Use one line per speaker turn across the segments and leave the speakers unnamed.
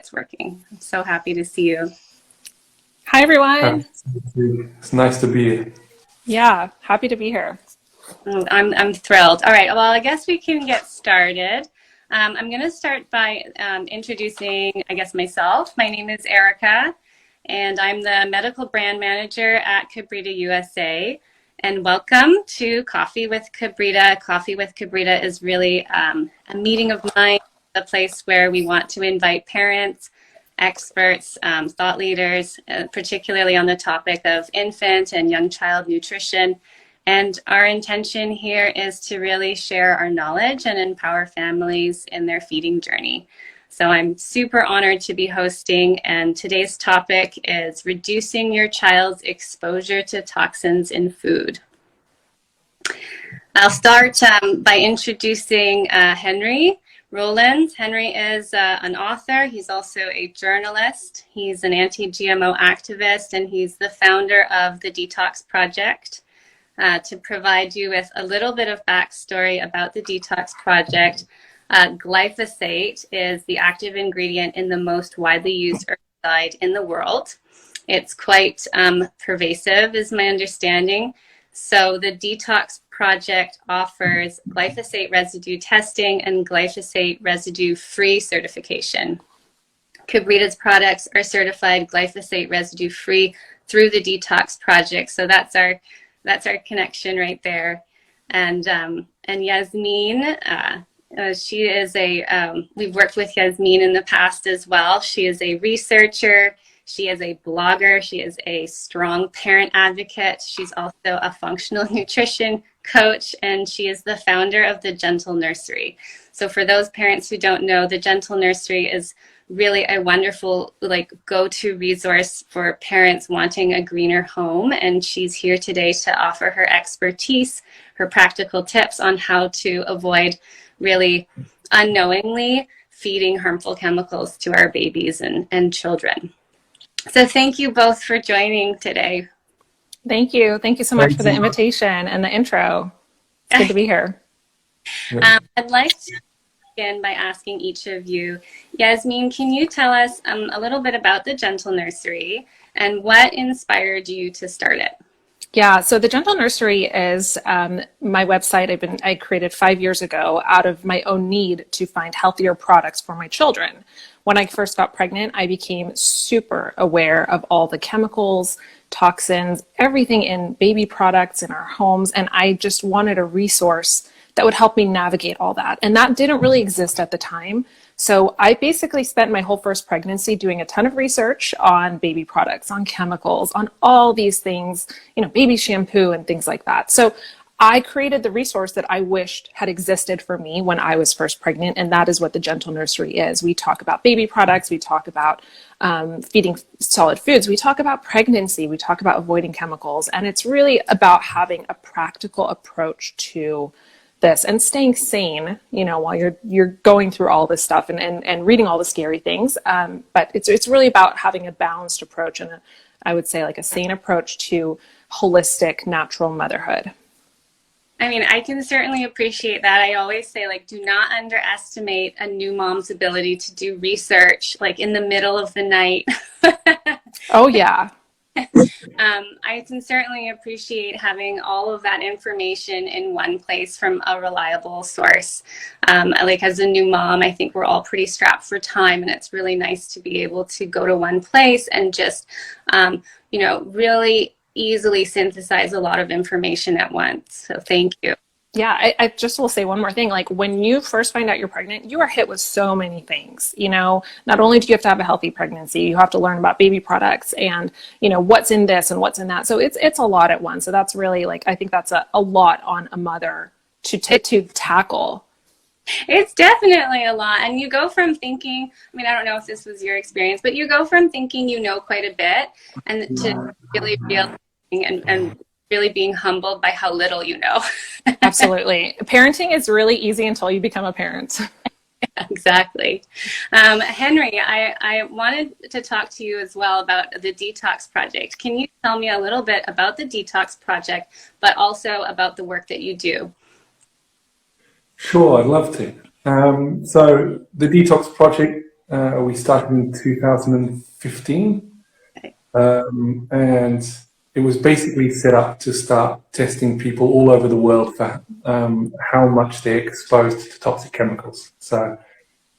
It's working. I'm so happy to see you.
Hi, everyone.
It's nice to be here.
Yeah, happy to be here.
I'm thrilled. All right, well, I guess we can get started. I'm going to start by introducing, I guess, myself. My name is Erica, and I'm the medical brand manager at Kabrita USA. And welcome to Coffee with Kabrita. Coffee with Kabrita is really a meeting of minds, a place where we want to invite parents, experts, thought leaders, particularly on the topic of infant and young child nutrition. And our intention here is to really share our knowledge and empower families in their feeding journey. So I'm super honored to be hosting, and today's topic is reducing your child's exposure to toxins in food. I'll start by introducing Henry Rowlands. Henry is an author. He's also a journalist. He's an anti-GMO activist, and he's the founder of the Detox Project. To provide you with a little bit of backstory about the Detox Project, glyphosate is the active ingredient in the most widely used herbicide in the world. It's quite pervasive, is my understanding. So the Detox Project offers glyphosate residue testing and glyphosate residue-free certification. Kabrita's products are certified glyphosate residue-free through the Detox Project. So that's our connection right there. And Yasmine, she is we've worked with Yasmine in the past as well. She is a researcher. She is a blogger. She is a strong parent advocate. She's also a functional nutrition coach, and she is the founder of the Gentle Nursery. So for those parents who don't know, the Gentle Nursery is really a wonderful go-to resource for parents wanting a greener home. And she's here today to offer her expertise, her practical tips on how to avoid really unknowingly feeding harmful chemicals to our babies and children. So thank you both for joining today.
Thank you. Thank you so much for the invitation and the intro. It's good to be here.
I'd like to begin by asking each of you, Yasmine, can you tell us a little bit about the Gentle Nursery and what inspired you to start it?
Yeah, so the Gentle Nursery is my website I created 5 years ago out of my own need to find healthier products for my children. When I first got pregnant, I became super aware of all the chemicals, toxins, everything in baby products in our homes, and I just wanted a resource that would help me navigate all that. And that didn't really exist at the time. So I basically spent my whole first pregnancy doing a ton of research on baby products, on chemicals, on all these things, baby shampoo and things like that. So I created the resource that I wished had existed for me when I was first pregnant, and that is what the Gentle Nursery is. We talk about baby products, we talk about feeding solid foods, we talk about pregnancy, we talk about avoiding chemicals, and it's really about having a practical approach to this and staying sane, while you're going through all this stuff and reading all the scary things. But it's really about having a balanced approach and I would say a sane approach to holistic, natural motherhood.
I mean, I can certainly appreciate that. I always say, do not underestimate a new mom's ability to do research, in the middle of the night.
Oh, yeah.
I can certainly appreciate having all of that information in one place from a reliable source. As a new mom, I think we're all pretty strapped for time, and it's really nice to be able to go to one place and just, really easily synthesize a lot of information at once. So thank you.
Yeah, I just will say one more thing. When you first find out you're pregnant, you are hit with so many things. Not only do you have to have a healthy pregnancy, you have to learn about baby products and, what's in this and what's in that. So it's a lot at once. So that's really I think that's a lot on a mother to tackle.
It's definitely a lot. And you go from thinking, I don't know if this was your experience, but you go from thinking quite a bit and to really realizing and really being humbled by how little you know.
Absolutely. Parenting is really easy until you become a parent.
Exactly. Henry, I wanted to talk to you as well about the Detox Project. Can you tell me a little bit about the Detox Project, but also about the work that you do?
Sure, I'd love to. So the Detox Project We started in 2015, and it was basically set up to start testing people all over the world for how much they're exposed to toxic chemicals. So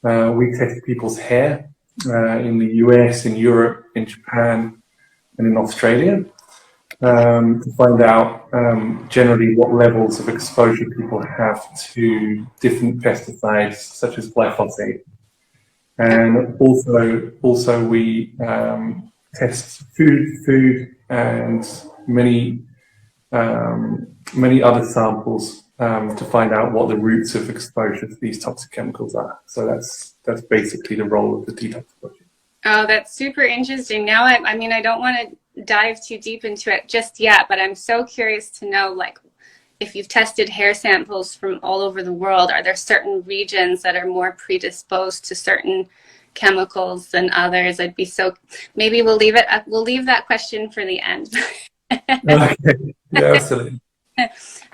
we test people's hair in the US, in Europe, in Japan, and in Australia to find out generally what levels of exposure people have to different pesticides such as glyphosate. And also we test food and many other samples to find out what the roots of exposure to these toxic chemicals are. So that's basically the role of the Detox Project.
Oh, that's super interesting. Now, I mean, I don't want to dive too deep into it just yet, but I'm so curious to know, like, if you've tested hair samples from all over the world, are there certain regions that are more predisposed to certain chemicals than others? Maybe we'll leave that question for the end.
Okay. Yeah, absolutely.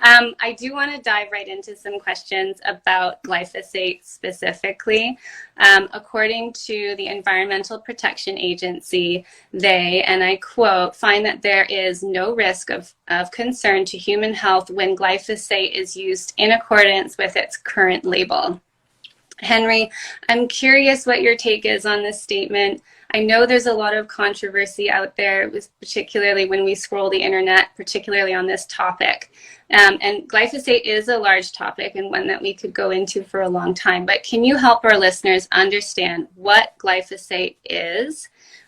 I do want to dive right into some questions about glyphosate specifically. According to the Environmental Protection Agency, they, and I quote, find that there is no risk of concern to human health when glyphosate is used in accordance with its current label. Henry, I'm curious what your take is on this statement. I know there's a lot of controversy out there, particularly when we scroll the internet, particularly on this topic. And glyphosate is a large topic and one that we could go into for a long time. But can you help our listeners understand what glyphosate is,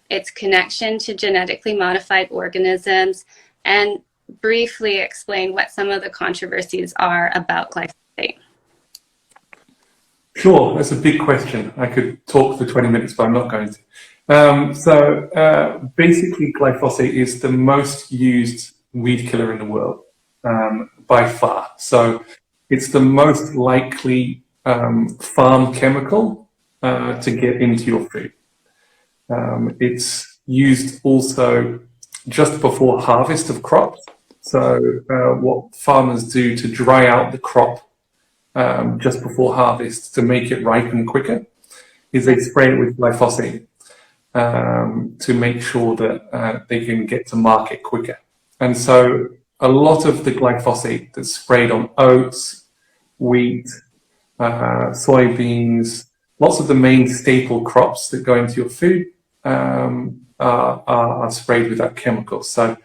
its connection to genetically modified organisms, and briefly explain what some of the controversies are about glyphosate?
Sure, that's a big question. I could talk for 20 minutes, but I'm not going to. Basically, glyphosate is the most used weed killer in the world by far. So it's the most likely farm chemical to get into your food. It's used also just before harvest of crops. So what farmers do to dry out the crop just before harvest to make it ripen quicker is they spray it with glyphosate to make sure that they can get to market quicker. And so a lot of the glyphosate that's sprayed on oats, wheat, soybeans, lots of the main staple crops that go into your food are sprayed with that chemical. So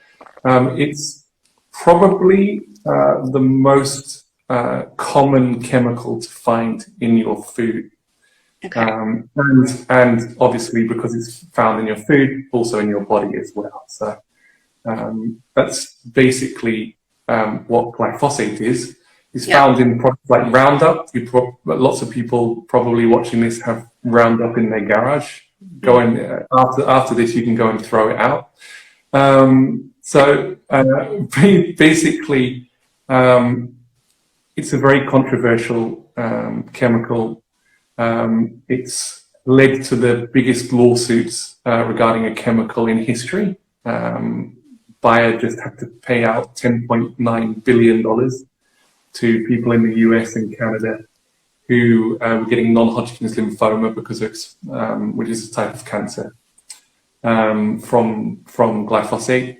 it's probably the most common chemical to find in your food.
Okay.
And obviously because it's found in your food, also in your body as well. So that's basically what glyphosate is. It's found in products like Roundup. Lots of people probably watching this have Roundup in their garage. After this, you can go and throw it out. Basically, it's a very controversial chemical. It's led to the biggest lawsuits regarding a chemical in history. Bayer just had to pay out $10.9 billion to people in the US and Canada who were getting non-Hodgkin's lymphoma because of, which is a type of cancer, from glyphosate.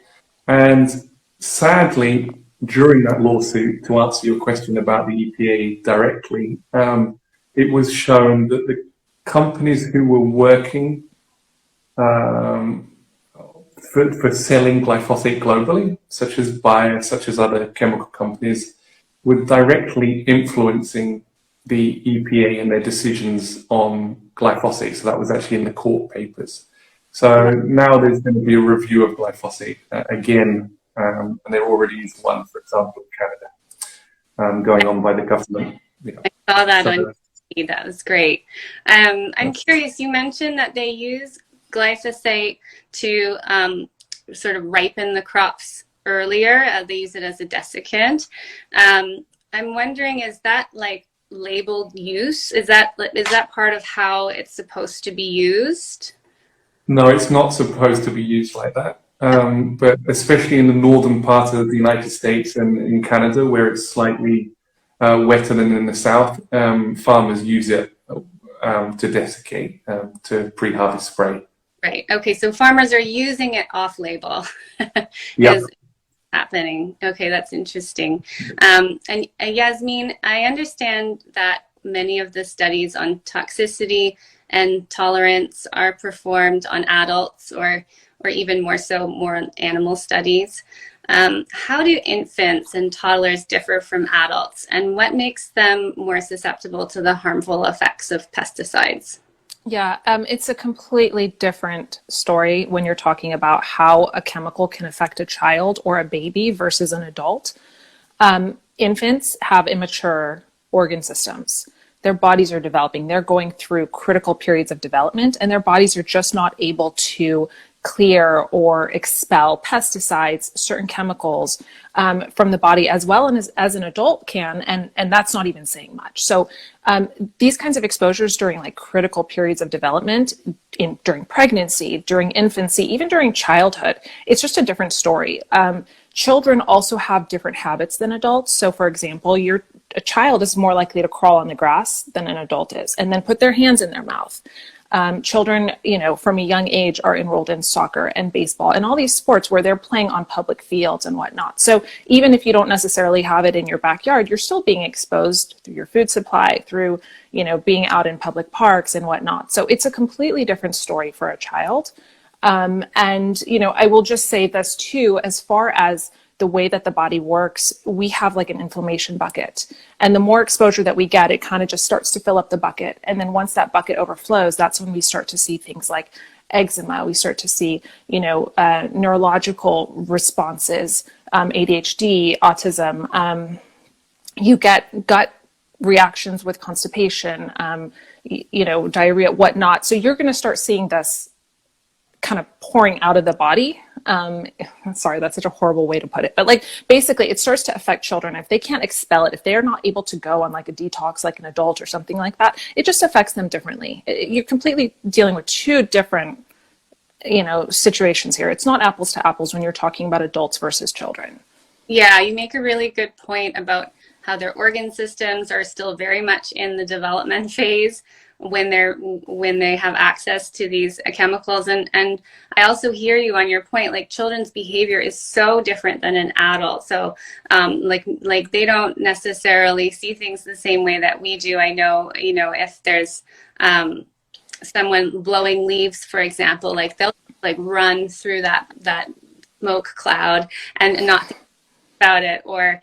And sadly, during that lawsuit, to answer your question about the EPA directly, it was shown that the companies who were working for selling glyphosate globally, such as Bayer, such as other chemical companies, were directly influencing the EPA and their decisions on glyphosate. So that was actually in the court papers. So now there's going to be a review of glyphosate again, and there already is one, for example, in Canada, going on by the government.
I saw that on TV. That was great. I'm curious, you mentioned that they use glyphosate to sort of ripen the crops earlier. They use it as a desiccant. I'm wondering, is that like labeled use? Is that part of how it's supposed to be used?
No, it's not supposed to be used like that. But especially in the northern part of the United States and in Canada, where it's slightly wetter than in the south, farmers use it to desiccate, to pre-harvest spray.
Right. Okay. So farmers are using it off-label.
Yeah.
Happening. Okay, that's interesting. And Yasmine, I understand that many of the studies on toxicity and tolerance are performed on adults, or even more so, more on animal studies. How do infants and toddlers differ from adults, and what makes them more susceptible to the harmful effects of pesticides?
Yeah, it's a completely different story when you're talking about how a chemical can affect a child or a baby versus an adult. Infants have immature organ systems. Their bodies are developing. They're going through critical periods of development, and their bodies are just not able to clear or expel pesticides, certain chemicals from the body as well as an adult can, and that's not even saying much. So these kinds of exposures during like critical periods of development, during pregnancy, during infancy, even during childhood, it's just a different story. Children also have different habits than adults. So for example, a child is more likely to crawl on the grass than an adult is, and then put their hands in their mouth. Children, from a young age are enrolled in soccer and baseball and all these sports where they're playing on public fields and whatnot. So even if you don't necessarily have it in your backyard, you're still being exposed through your food supply, through, being out in public parks and whatnot. So it's a completely different story for a child. And, I will just say this too, as far as the way that the body works, we have like an inflammation bucket. And the more exposure that we get, it kind of just starts to fill up the bucket. And then once that bucket overflows, that's when we start to see things like eczema. We start to see, neurological responses, ADHD, autism. You get gut reactions with constipation, diarrhea, whatnot. So you're going to start seeing this kind of pouring out of the body. Sorry, that's such a horrible way to put it, but like basically it starts to affect children. If they can't expel it, if they're not able to go on like a detox like an adult or something like that, it just affects them differently. You're completely dealing with two different situations here. It's not apples to apples when you're talking about adults versus children.
Yeah, you make a really good point about how their organ systems are still very much in the development phase when they have access to these chemicals. And I also hear you on your point, like children's behavior is so different than an adult. So like they don't necessarily see things the same way that we do. I know, if there's someone blowing leaves, for example, like they'll like run through that smoke cloud and not think about it. Or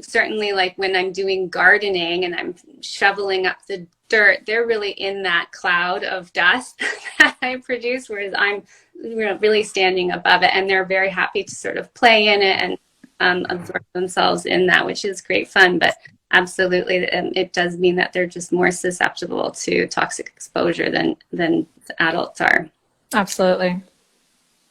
certainly like when I'm doing gardening and I'm shoveling up the dirt, they're really in that cloud of dust that I produce, whereas I'm really standing above it, and they're very happy to sort of play in it and absorb themselves in that, which is great fun. But absolutely, it does mean that they're just more susceptible to toxic exposure than adults are.
Absolutely.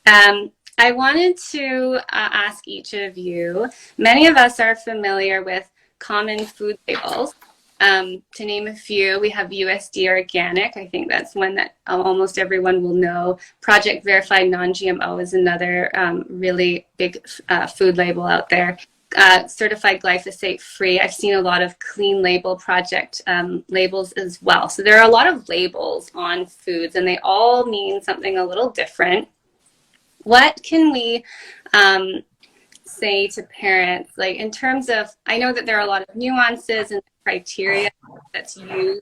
I wanted to ask each of you, many of us are familiar with common food labels. To name a few, we have USD organic. I think that's one that almost everyone will know. Project Verified Non-GMO is another really big food label out there. Certified glyphosate free. I've seen a lot of clean label project labels as well. So there are a lot of labels on foods, and they all mean something a little different. What can we say to parents, like in terms of, I know that there are a lot of nuances and criteria that's used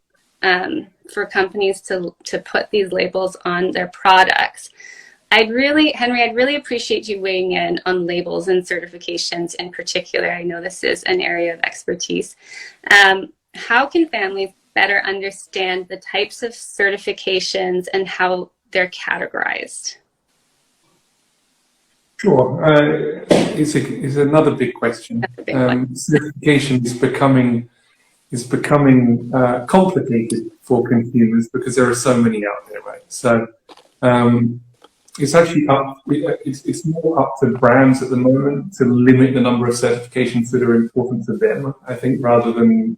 for companies to put these labels on their products. Henry, I'd really appreciate you weighing in on labels and certifications in particular. I know this is an area of expertise. How can families better understand the types of certifications and how they're categorized?
Sure. It's another big question. Certification is becoming complicated for consumers because there are so many out there, right? So it's actually it's more up to brands at the moment to limit the number of certifications that are important to them, I think, rather than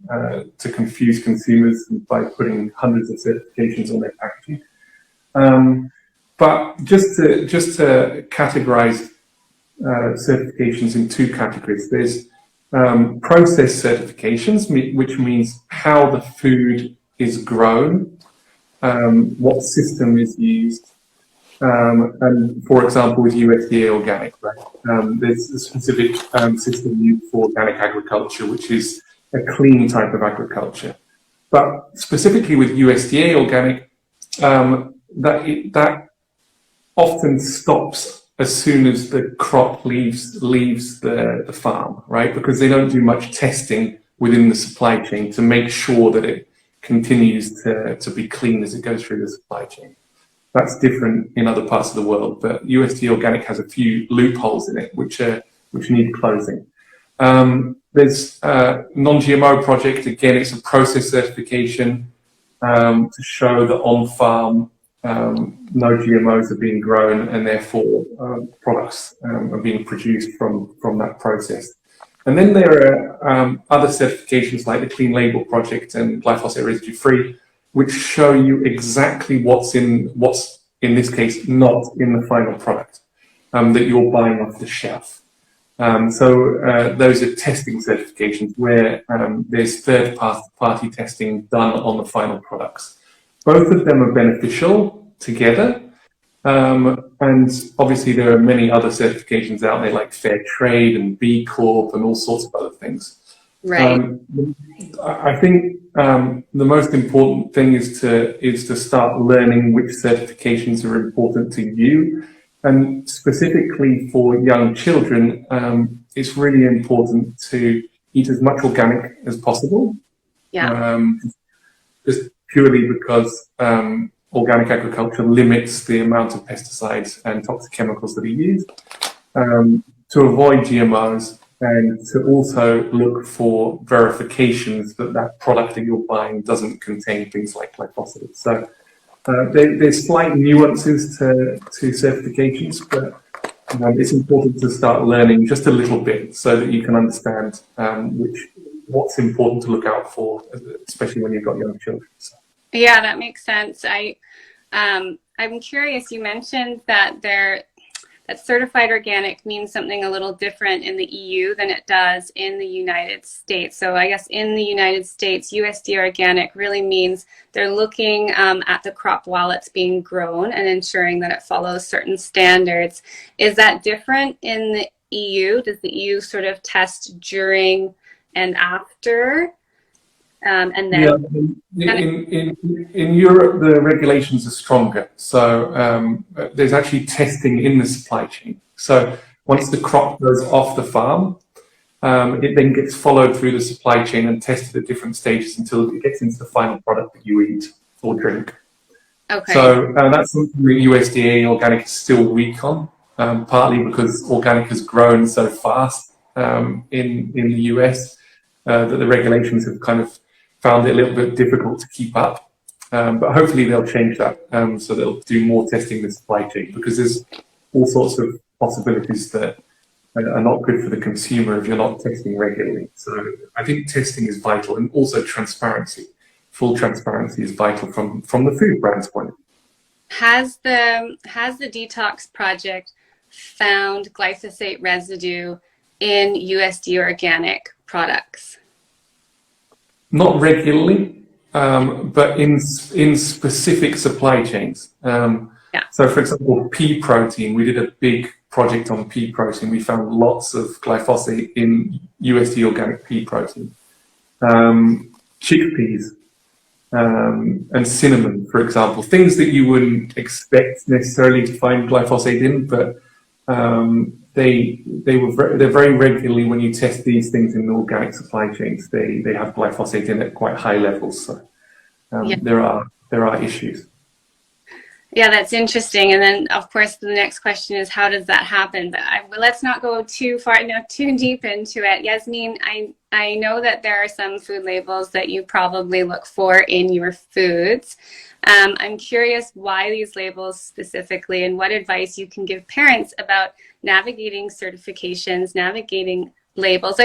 to confuse consumers by putting hundreds of certifications on their packaging. But just to categorize certifications in two categories. There's process certifications, which means how the food is grown, what system is used, and for example, with USDA organic, right? There's a specific system used for organic agriculture, which is a clean type of agriculture. But specifically with USDA organic, that often stops as soon as the crop leaves the farm, right? Because they don't do much testing within the supply chain to make sure that it continues to be clean as it goes through the supply chain. That's different in other parts of the world, but USDA organic has a few loopholes in it which need closing. There's a non-GMO project. Again, it's a process certification to show that on farm no GMOs are being grown, and therefore products are being produced from that process. And then there are other certifications like the Clean Label Project and Glyphosate Residue Free, which show you exactly what's in this case not in the final product that you're buying off the shelf. So those are testing certifications where there's third-party testing done on the final products. Both of them are beneficial together, and obviously there are many other certifications out there like Fair Trade and B Corp and all sorts of other things.
Right.
I think the most important thing is to start learning which certifications are important to you. And specifically for young children, it's really important to eat as much organic as possible.
Yeah.
Just purely because organic agriculture limits the amount of pesticides and toxic chemicals that are used, to avoid GMOs, and to also look for verifications that that product that you're buying doesn't contain things like glyphosate. So there's slight nuances to certifications, but it's important to start learning just a little bit so that you can understand what's important to look out for, especially when you've got young children. So.
Yeah, that makes sense. I'm curious. You mentioned that that certified organic means something a little different in the EU than it does in the United States. So I guess in the United States, USDA organic really means they're looking at the crop while it's being grown and ensuring that it follows certain standards. Is that different in the EU? Does the EU sort of test during and after? And then
in Europe, the regulations are stronger. So there's actually testing in the supply chain. So once the crop goes off the farm, it then gets followed through the supply chain and tested at different stages until it gets into the final product that you eat or drink.
Okay.
So that's something that USDA organic is still weak on, partly because organic has grown so fast in the US that the regulations have kind of found it a little bit difficult to keep up, but hopefully they'll change that so they'll do more testing in the supply chain, because there's all sorts of possibilities that are not good for the consumer if you're not testing regularly. So I think testing is vital, and also transparency. Full transparency is vital from the food brand's point of view.
Has the Detox Project found glyphosate residue in USDA organic products?
Not regularly, but in specific supply chains. So, for example, pea protein, we did a big project on pea protein. We found lots of glyphosate in USDA organic pea protein. Chickpeas and cinnamon, for example, things that you wouldn't expect necessarily to find glyphosate in, but they're very regularly, when you test these things in the organic supply chains, they have glyphosate in at quite high levels. So there are issues.
Yeah, that's interesting. And then, of course, the next question is, how does that happen? But let's not go too deep into it. Yasmine, I know that there are some food labels that you probably look for in your foods. I'm curious why these labels specifically, and what advice you can give parents about navigating certifications, navigating labels.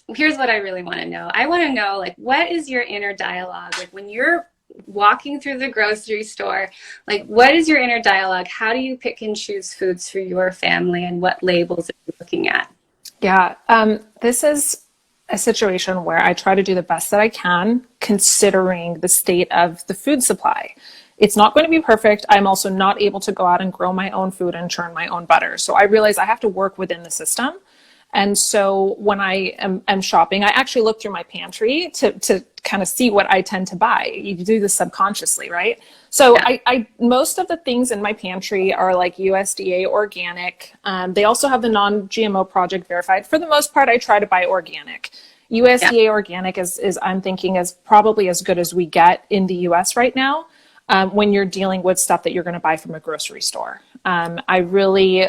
Here's what I really want to know. I want to know, like, what is your inner dialogue? Like, when you're walking through the grocery store, like, what is your inner dialogue? How do you pick and choose foods for your family, and what labels are you looking at?
Yeah, this is a situation where I try to do the best that I can, considering the state of the food supply. It's not going to be perfect. I'm also not able to go out and grow my own food and churn my own butter. So I realize I have to work within the system. And so when I am shopping, I actually look through my pantry to kind of see what I tend to buy. You do this subconsciously, right? So
Yeah.
I most of the things in my pantry are like USDA organic. They also have the non-GMO Project verified. For the most part, I try to buy organic. USDA organic is I'm thinking is probably as good as we get in the US right now. When you're dealing with stuff that you're going to buy from a grocery store. I really,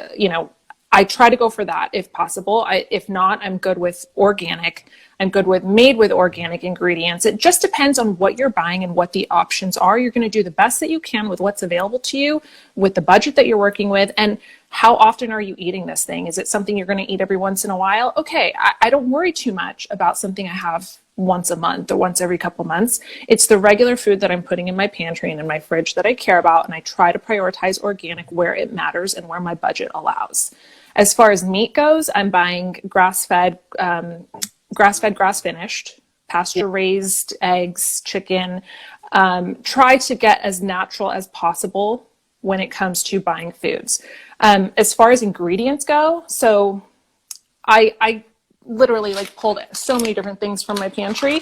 I try to go for that if possible. If not, I'm good with organic. I'm good with made with organic ingredients. It just depends on what you're buying and what the options are. You're going to do the best that you can with what's available to you, with the budget that you're working with, and how often are you eating this thing? Is it something you're going to eat every once in a while? Okay, I don't worry too much about something I have once a month or once every couple months. It's the regular food that I'm putting in my pantry and in my fridge that I care about, and I try to prioritize organic where it matters and where my budget allows. As far as meat goes, I'm buying grass-fed, grass-finished, pasture-raised eggs, chicken. Try to get as natural as possible when it comes to buying foods. As far as ingredients go, so I literally like pulled so many different things from my pantry.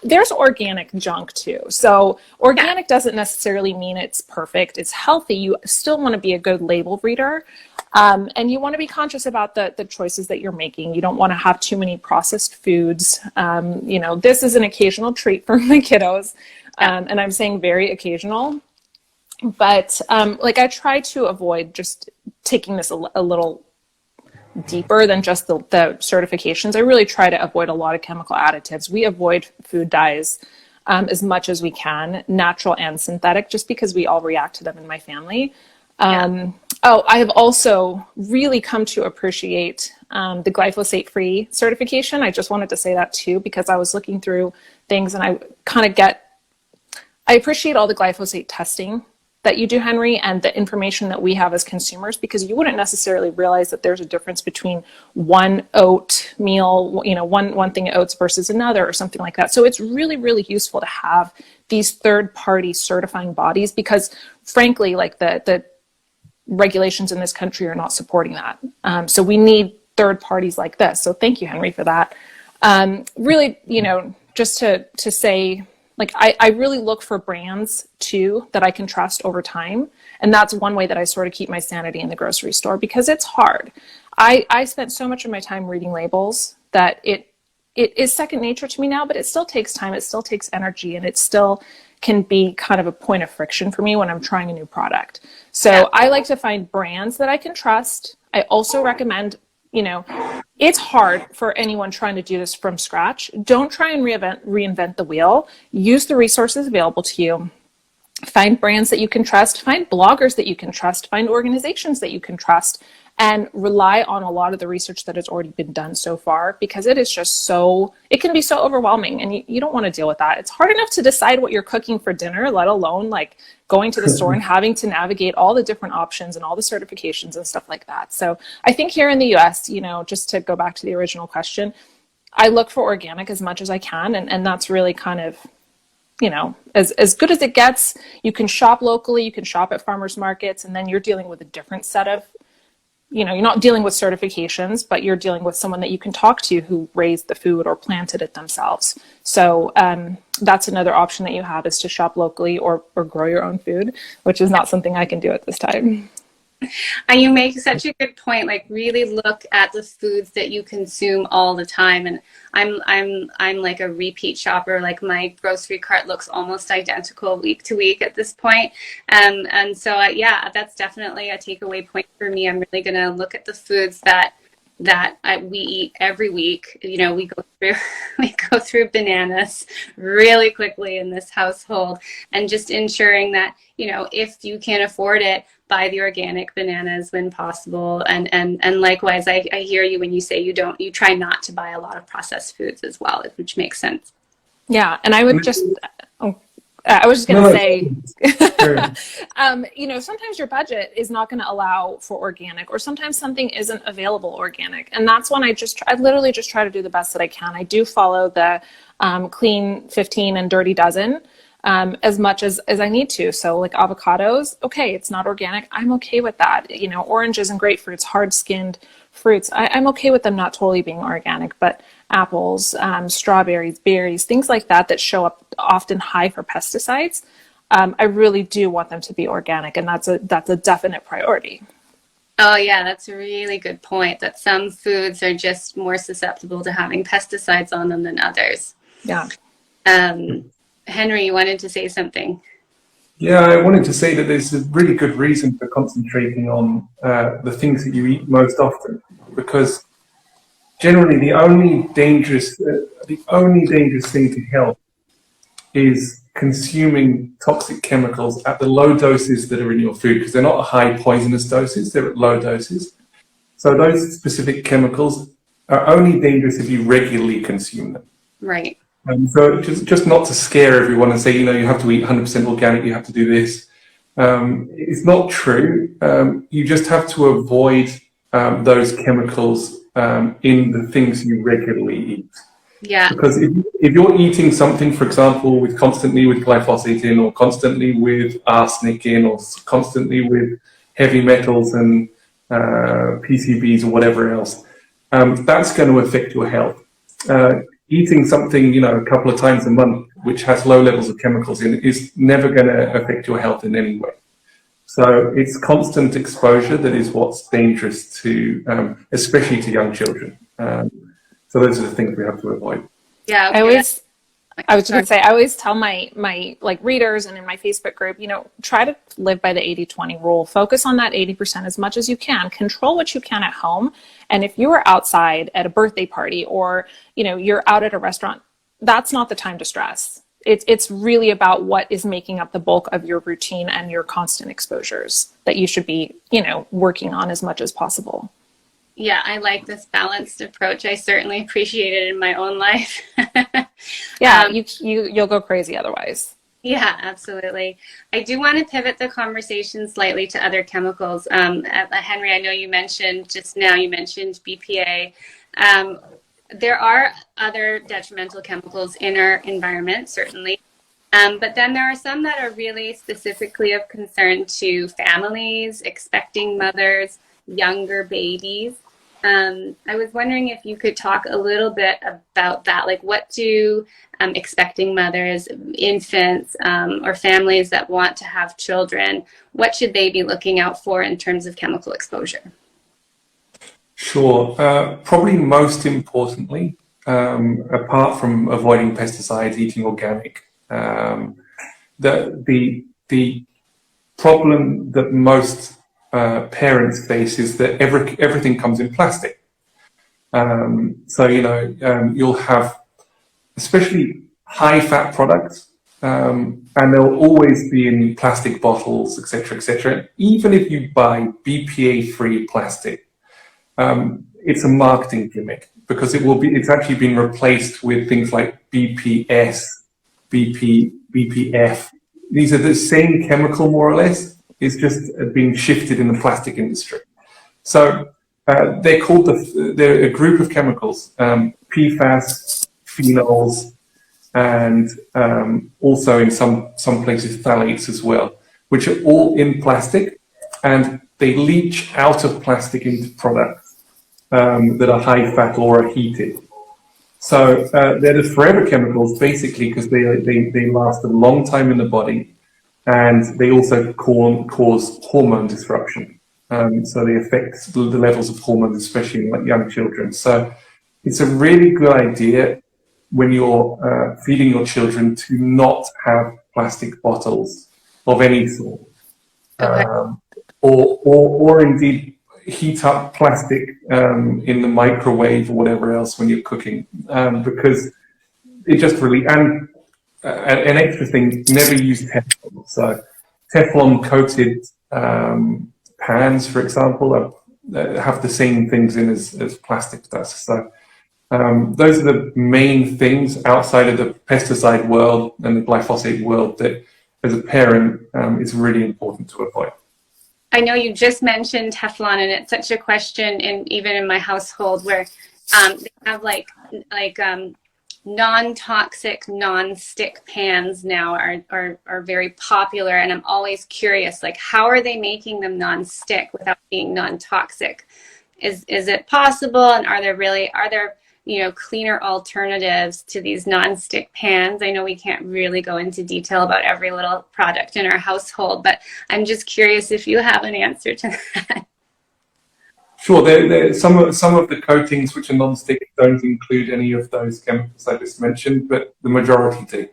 There's organic junk too. So organic doesn't necessarily mean it's perfect. It's healthy. You still want to be a good label reader. And you want to be conscious about the choices that you're making. You don't want to have too many processed foods. This is an occasional treat for my kiddos. And I'm saying very occasional. But I try to avoid just taking this a little deeper than just the certifications. I really try to avoid a lot of chemical additives. We avoid food dyes as much as we can, natural and synthetic, just because we all react to them in my family. I have also really come to appreciate the glyphosate-free certification. I just wanted to say that too, because I was looking through things and I appreciate all the glyphosate testing that you do, Henry, and the information that we have as consumers, because you wouldn't necessarily realize that there's a difference between one oatmeal, one thing of oats versus another or something like that. So it's really, really useful to have these third-party certifying bodies, because frankly, like the regulations in this country are not supporting that. So we need third parties like this. So thank you, Henry, for that. Really, just to say, I really look for brands too that I can trust over time. And that's one way that I sort of keep my sanity in the grocery store, because it's hard. I spent so much of my time reading labels that it is second nature to me now, but it still takes time. It still takes energy, and it still can be kind of a point of friction for me when I'm trying a new product. So I like to find brands that I can trust. I also recommend, it's hard for anyone trying to do this from scratch. Don't try and reinvent the wheel. Use the resources available to you. Find brands that you can trust. Find bloggers that you can trust. Find organizations that you can trust. And rely on a lot of the research that has already been done so far, because it is just it can be so overwhelming, and you don't want to deal with that. It's hard enough to decide what you're cooking for dinner, let alone like going to the store and having to navigate all the different options and all the certifications and stuff like that. So I think here in the US, just to go back to the original question, I look for organic as much as I can. And that's really kind of, as good as it gets. You can shop locally, you can shop at farmers markets, and then you're dealing with a different set of, you're not dealing with certifications, but you're dealing with someone that you can talk to who raised the food or planted it themselves. So that's another option that you have, is to shop locally or grow your own food, which is not something I can do at this time.
And you make such a good point. Like, really look at the foods that you consume all the time. And I'm like a repeat shopper. Like, my grocery cart looks almost identical week to week at this point. And so that's definitely a takeaway point for me. I'm really going to look at the foods that we eat every week. We go through bananas really quickly in this household, and just ensuring that, if you can afford it, buy the organic bananas when possible. And likewise, I hear you when you say you try not to buy a lot of processed foods as well, which makes sense.
Yeah. And I would just, I was just going
No,
to
no.
say,
Sure.
sometimes your budget is not going to allow for organic, or sometimes something isn't available organic. And that's when I literally just try to do the best that I can. I do follow the clean 15 and dirty dozen as much as I need to. So like avocados, okay, it's not organic. I'm okay with that. Oranges and grapefruits, hard skinned fruits, I'm okay with them not totally being organic, but apples, strawberries, berries, things like that show up often high for pesticides. I really do want them to be organic, and that's a definite priority.
Oh, yeah, that's a really good point, that some foods are just more susceptible to having pesticides on them than others.
Yeah.
Henry, you wanted to say something?
Yeah, I wanted to say that there's a really good reason for concentrating on the things that you eat most often, because generally the only dangerous thing to health is consuming toxic chemicals at the low doses that are in your food, because they're not high poisonous doses, they're at low doses. So those specific chemicals are only dangerous if you regularly consume them.
Right.
So just not to scare everyone and say, you have to eat 100% organic, you have to do this. It's not true. You just have to avoid those chemicals in the things you regularly eat.
Yeah.
Because if you're eating something, for example, constantly with glyphosate in, or constantly with arsenic in, or constantly with heavy metals and PCBs or whatever else, that's going to affect your health. Eating something, a couple of times a month, which has low levels of chemicals in it, is never going to affect your health in any way. So it's constant exposure that is what's dangerous to, especially to young children. So those are the things we have to avoid.
Yeah.
Okay. I was just going to say, I always tell my like readers and in my Facebook group, try to live by the 80-20 rule. Focus on that 80% as much as you can. Control what you can at home. And if you are outside at a birthday party, or, you're out at a restaurant, that's not the time to stress. It's really about what is making up the bulk of your routine and your constant exposures that you should be, working on as much as possible.
Yeah, I like this balanced approach. I certainly appreciate it in my own life.
Yeah, you'll go crazy otherwise.
Yeah, absolutely. I do want to pivot the conversation slightly to other chemicals. Henry, I know you mentioned BPA. There are other detrimental chemicals in our environment, certainly. But then there are some that are really specifically of concern to families, expecting mothers, younger babies. I was wondering if you could talk a little bit about that. Like, what do expecting mothers, infants, or families that want to have children, what should they be looking out for in terms of chemical exposure?
Sure. Probably most importantly, apart from avoiding pesticides, eating organic, the problem that most parents face is that everything comes in plastic. You'll have especially high-fat products, and they'll always be in plastic bottles, etc., etc. Even if you buy BPA-free plastic, it's a marketing gimmick, because it's actually been replaced with things like BPS, BPF. These are the same chemical, more or less. It's just being shifted in the plastic industry. So they're a group of chemicals, PFAS, phenols, and also in some places phthalates as well, which are all in plastic, and they leach out of plastic into products that are high fat or are heated. So they're the forever chemicals, basically, because they last a long time in the body. And they also cause hormone disruption. So they affect the levels of hormones, especially in young children. So it's a really good idea when you're feeding your children to not have plastic bottles of any sort. Okay. Or indeed heat up plastic in the microwave or whatever else when you're cooking, because it just really... an extra thing, never use Teflon. So Teflon-coated pans, for example, have the same things in as plastic does. So Those are the main things outside of the pesticide world and the glyphosate world that, as a parent, is really important to avoid.
I know you just mentioned Teflon, and it's such a question, even in my household, where they have like non-toxic, non-stick pans now are very popular, and I'm always curious, like, how are they making them non-stick without being non-toxic? Is it possible, and are there cleaner alternatives to these non-stick pans? I know we can't really go into detail about every little product in our household, but I'm just curious if you have an answer to that.
Sure, some of the coatings which are non-stick don't include any of those chemicals I just mentioned, but the majority do.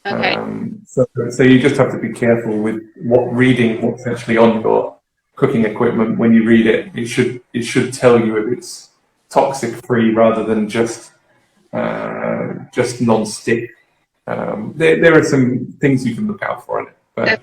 Okay.
So you just have to be careful with what's actually on your cooking equipment. When you read it, it should tell you if it's toxic free rather than just non-stick. There are some things you can look out for in it, but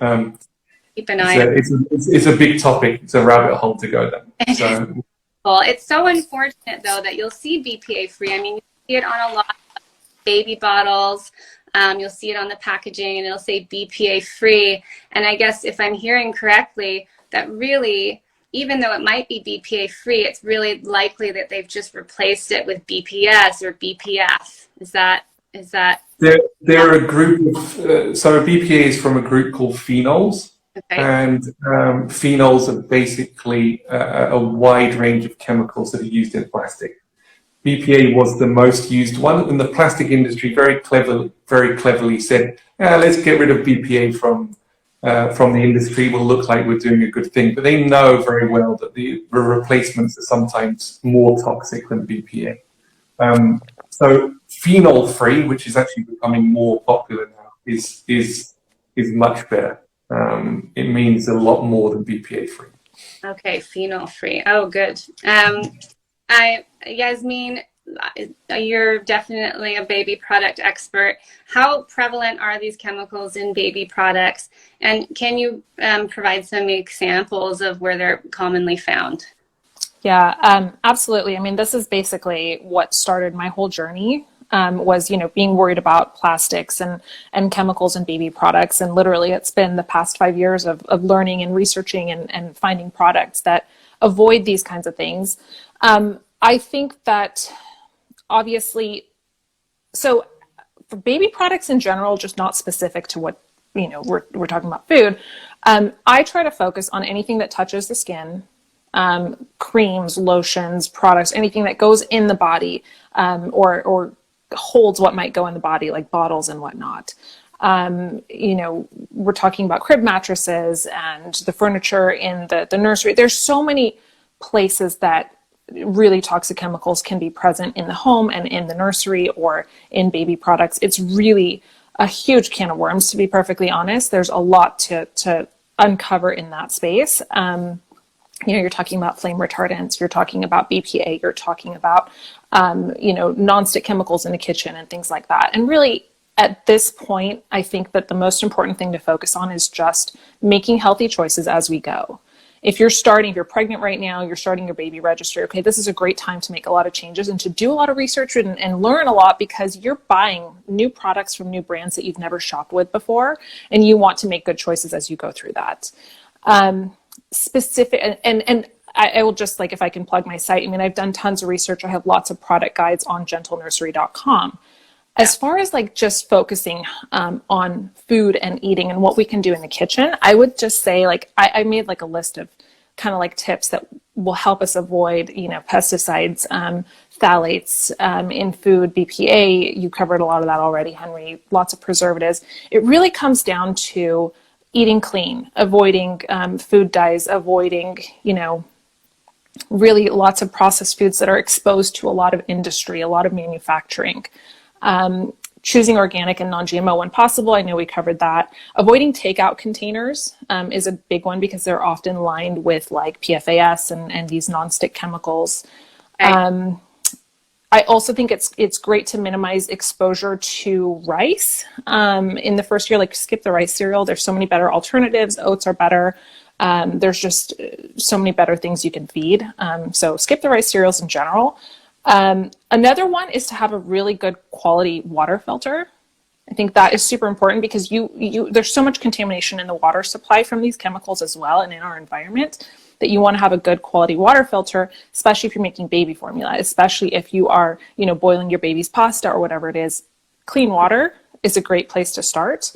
keep an eye.
It's a big topic. It's a rabbit hole to go down. So.
Well, it's so unfortunate though that you'll see BPA free. I mean, you see it on a lot of baby bottles. You'll see it on the packaging, and it'll say BPA free. And I guess if I'm hearing correctly, that really, even though it might be BPA free, it's really likely that they've just replaced it with BPS or BPF. Is that?
There are a group of, so BPA is from a group called phenols.
Okay.
And phenols are basically a wide range of chemicals that are used in plastic. BPA was the most used one, and the plastic industry very cleverly said, let's get rid of BPA from the industry. We'll look like we're doing a good thing. But they know very well that the replacements are sometimes more toxic than BPA. So phenol-free, which is actually becoming more popular now, is much better. It means a lot more than BPA free.
Okay, phenol free. Oh, good. Yasmine, you're definitely a baby product expert. How prevalent are these chemicals in baby products? And can you provide some examples of where they're commonly found?
Yeah, absolutely. I mean, this is basically what started my whole journey. Was being worried about plastics and chemicals in baby products, and literally it's been the past 5 years of learning and researching and finding products that avoid these kinds of things. I think that obviously, so for baby products in general, just not specific to what we're talking about food, I try to focus on anything that touches the skin, creams, lotions, products, anything that goes in the body, or holds what might go in the body, like bottles and whatnot. We're talking about crib mattresses and the furniture in the nursery. There's so many places that really toxic chemicals can be present in the home and in the nursery or in baby products. It's really a huge can of worms, to be perfectly honest. There's a lot to uncover in that space. You're talking about flame retardants, you're talking about BPA, you're talking about, non-stick chemicals in the kitchen and things like that. And really, at this point, I think that the most important thing to focus on is just making healthy choices as we go. If you're pregnant right now, you're starting your baby registry, okay, this is a great time to make a lot of changes and to do a lot of research and learn a lot, because you're buying new products from new brands that you've never shopped with before, and you want to make good choices as you go through that. Specific, and I will just, like, if I can plug my site, I mean, I've done tons of research. I have lots of product guides on gentlenursery.com. As far as like just focusing on food and eating and what we can do in the kitchen, I would just say, like, I made like a list of kind of like tips that will help us avoid, pesticides, phthalates in food, BPA. You covered a lot of that already, Henry. Lots of preservatives. It really comes down to eating clean, avoiding food dyes, avoiding, really lots of processed foods that are exposed to a lot of industry, a lot of manufacturing. Choosing organic and non-GMO when possible. I know we covered that. Avoiding takeout containers is a big one, because they're often lined with like PFAS and these non-stick chemicals. Right. I also think it's great to minimize exposure to rice in the first year. Like, skip the rice cereal. There's so many better alternatives. Oats are better. There's just so many better things you can feed. So skip the rice cereals in general. Another one is to have a really good quality water filter. I think that is super important because there's so much contamination in the water supply from these chemicals as well and in our environment that you want to have a good quality water filter, especially if you're making baby formula, especially if you are, boiling your baby's pasta or whatever it is. Clean water is a great place to start.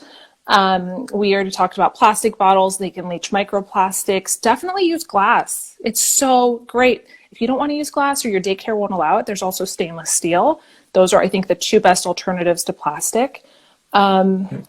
We already talked about plastic bottles. They can leach microplastics. Definitely use glass. It's so great. If you don't want to use glass or your daycare won't allow it, there's also stainless steel. Those are, I think, the two best alternatives to plastic.
Yeah.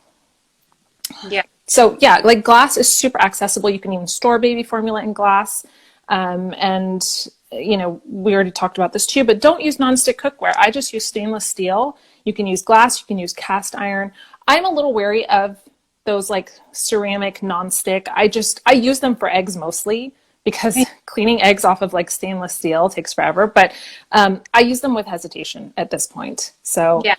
So yeah, like glass is super accessible. You can even store baby formula in glass. And we already talked about this too, but don't use nonstick cookware. I just use stainless steel. You can use glass, you can use cast iron. I'm a little wary of those like ceramic nonstick. I use them for eggs mostly because cleaning eggs off of like stainless steel takes forever, but I use them with hesitation at this point. So
yeah.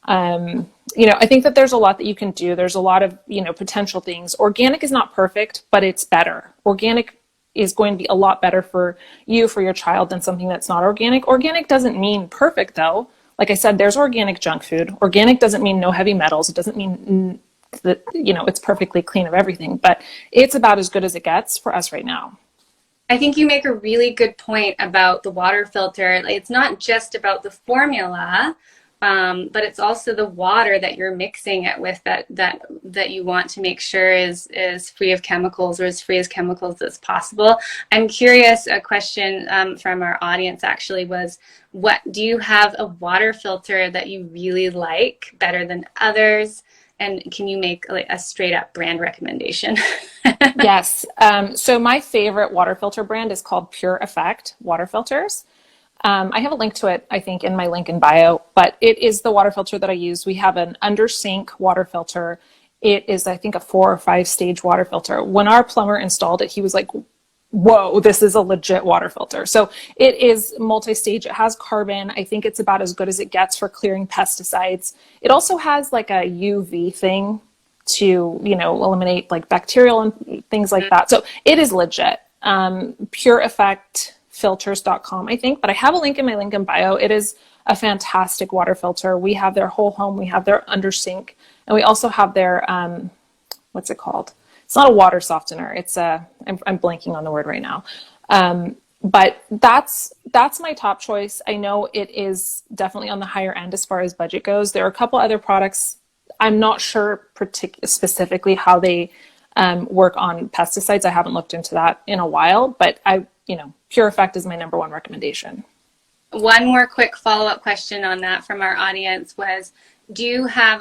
I think that there's a lot that you can do. There's a lot of, potential things. Organic is not perfect, but it's better. Organic is going to be a lot better for you, for your child, than something that's not organic. Organic doesn't mean perfect though. Like I said, there's organic junk food. Organic doesn't mean no heavy metals. It doesn't mean that, it's perfectly clean of everything, but it's about as good as it gets for us right now.
I think you make a really good point about the water filter. It's not just about the formula, but it's also the water that you're mixing it with that you want to make sure is free of chemicals, or as free as chemicals as possible. I'm curious, a question from our audience actually was, what do you have a water filter that you really like better than others? And can you make like a straight up brand recommendation?
Yes. So my favorite water filter brand is called Pure Effect Water Filters. I have a link to it, I think, in my link in bio, but it is the water filter that I use. We have an under sink water filter. It is, I think, a 4 or 5 stage water filter. When our plumber installed it, he was like, whoa, this is a legit water filter. So it is multi-stage. It has carbon. I think it's about as good as it gets for clearing pesticides. It also has like a UV thing to, eliminate like bacterial and things like that. So it is legit. PureEffectFilters.com, I think, but I have a link in my link in bio. It is a fantastic water filter. We have their whole home. We have their under sink, and we also have their, what's it called? It's not a water softener. It's I'm blanking on the word right now. But that's my top choice. I know it is definitely on the higher end as far as budget goes. There are a couple other products. I'm not sure specifically how they work on pesticides. I haven't looked into that in a while, but Pure Effect is my number one recommendation.
One more quick follow-up question on that from our audience was, do you have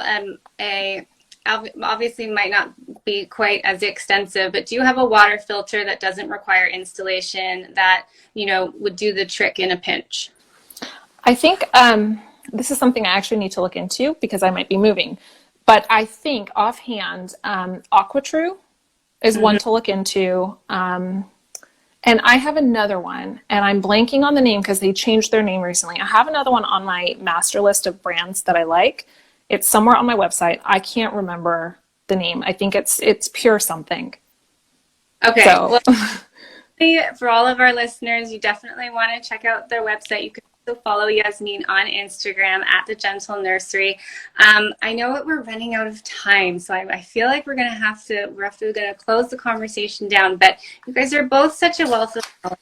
obviously might not be quite as extensive, but do you have a water filter that doesn't require installation that, would do the trick in a pinch? I think
this is something I actually need to look into because I might be moving. But I think offhand, AquaTrue is one to look into. And I have another one, and I'm blanking on the name because they changed their name recently. I have another one on my master list of brands that I like. It's somewhere on my website. I can't remember the name. I think it's Pure something. Okay. So.
Well, for all of our listeners, you definitely want to check out their website. You can also follow Yasmine on Instagram at the Gentle Nursery. I know that we're running out of time, so I feel like we're gonna close the conversation down. But you guys are both such a wealth of knowledge,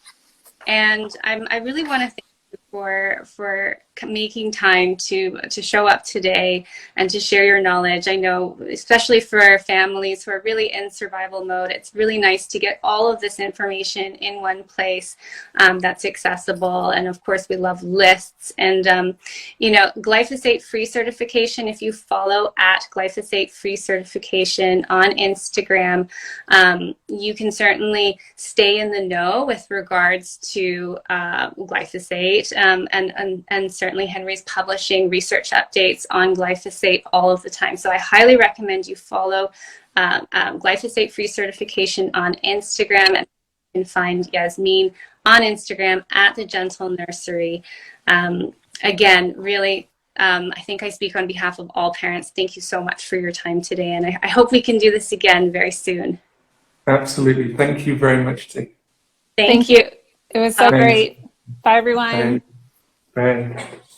and I really want to thank you for making time to show up today and to share your knowledge. I know, especially for families who are really in survival mode, it's really nice to get all of this information in one place that's accessible. And of course, we love lists and, glyphosate free certification. If you follow at glyphosate free certification on Instagram, you can certainly stay in the know with regards to glyphosate and certainly Henry's publishing research updates on glyphosate all of the time. So I highly recommend you follow glyphosate free certification on Instagram, and you can find Yasmine on Instagram at the Gentle Nursery. Again, really, I think I speak on behalf of all parents. Thank you so much for your time today, and I hope we can do this again very soon.
Absolutely. Thank you very much, T.
Thank you.
It was so great. Bye, everyone.
Bye. Great.